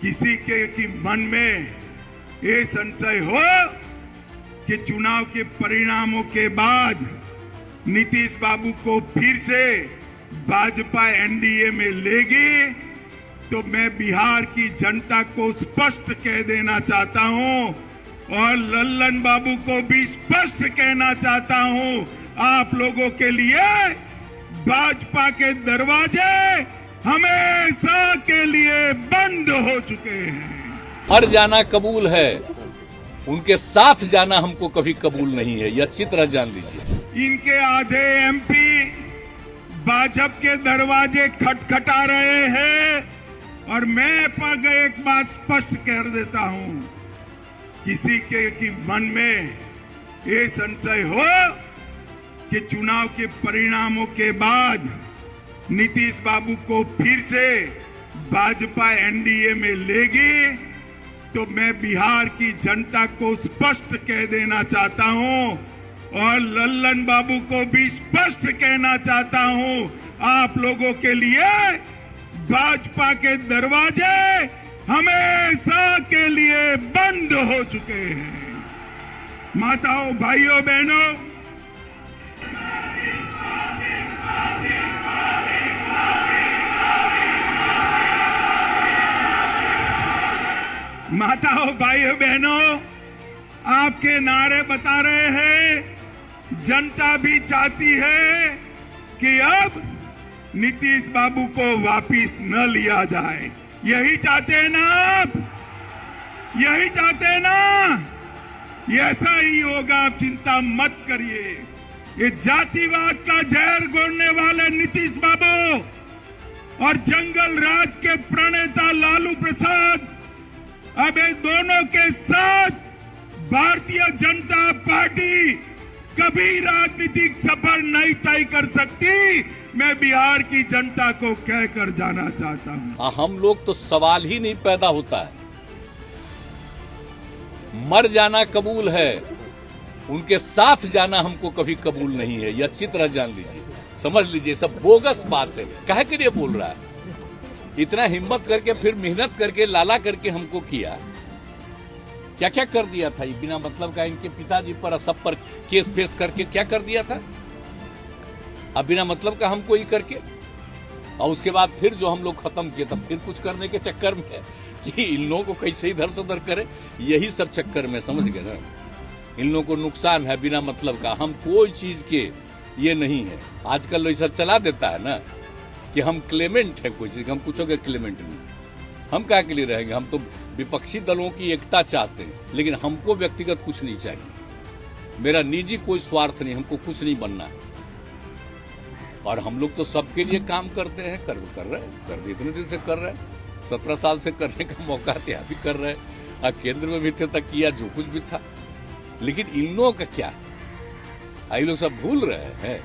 किसी के कि मन में ये संशय हो कि चुनाव के परिणामों के बाद नीतीश बाबू को फिर से भाजपा एनडीए में लेगी, तो मैं बिहार की जनता को स्पष्ट कह देना चाहता हूं और लल्लन बाबू को भी स्पष्ट कहना चाहता हूं, आप लोगों के लिए भाजपा के दरवाजे हमेशा के लिए बंद हो चुके हैं। हर जाना कबूल है, उनके साथ जाना हमको कभी कबूल नहीं है, यह अच्छी तरह जान लीजिए। इनके आधे एमपी भाजपा के दरवाजे खटखटा रहे हैं और मैं पर एक बात स्पष्ट कर देता हूं, किसी के कि मन में ये संशय हो कि चुनाव के परिणामों के बाद नीतीश बाबू को फिर से भाजपा एनडीए में लेगी, तो मैं बिहार की जनता को स्पष्ट कह देना चाहता हूं और लल्लन बाबू को भी स्पष्ट कहना चाहता हूं, आप लोगों के लिए भाजपा के दरवाजे हमेशा के लिए बंद हो चुके हैं। माताओं, भाइयों, बहनों, आपके नारे बता रहे हैं, जनता भी चाहती है कि अब नीतीश बाबू को वापिस न लिया जाए। यही चाहते हैं ना आप? यही चाहते हैं ना? ऐसा ही होगा, आप चिंता मत करिए। ये जातिवाद का जहर घोलने वाले नीतीश बाबू और जंगल राज के प्रणेता लालू प्रसाद अब इन दोनों के साथ भारतीय जनता पार्टी कभी राजनीतिक सफर नहीं तय कर सकती, मैं बिहार की जनता को कहकर जाना चाहता हूं। हम लोग तो सवाल ही नहीं पैदा होता है, मर जाना कबूल है, उनके साथ जाना हमको कभी कबूल नहीं है, यह अच्छी तरह जान लीजिए, समझ लीजिए। सब बोगस बात है, काहे के लिए बोल रहा है? इतना हिम्मत करके फिर मेहनत करके लाला करके हमको किया, क्या क्या कर दिया था? बिना मतलब का इनके पिताजी पर सब पर केस फेस करके क्या कर दिया था? अब बिना मतलब का हमको ही करके, और उसके बाद फिर जो हम लोग खत्म किए, तब फिर कुछ करने के चक्कर में कि इन लोगों को कैसे इधर से उधर करे, यही सब चक्कर में, समझ गए ना? इन लोगों को नुकसान है बिना मतलब का, हम कोई चीज के ये नहीं है। आजकल ऐसा चला देता है ना कि हम क्लेमेंट है कोई चीज, हम कुछ के क्लेमेंट नहीं, हम क्या के लिए रहेंगे? हम तो विपक्षी दलों की एकता चाहते हैं, लेकिन हमको व्यक्तिगत कुछ नहीं चाहिए, मेरा निजी कोई स्वार्थ नहीं, हमको कुछ नहीं बनना है। और हम लोग तो सबके लिए काम करते हैं, कर रहे हैं, इतने दिन से कर रहे हैं, 17 साल से करने का मौका था, अभी कर रहे हैं, केंद्र में भी थे तक किया जो कुछ भी था। लेकिन इन लोगों का क्या है? ये लोग सब भूल रहे हैं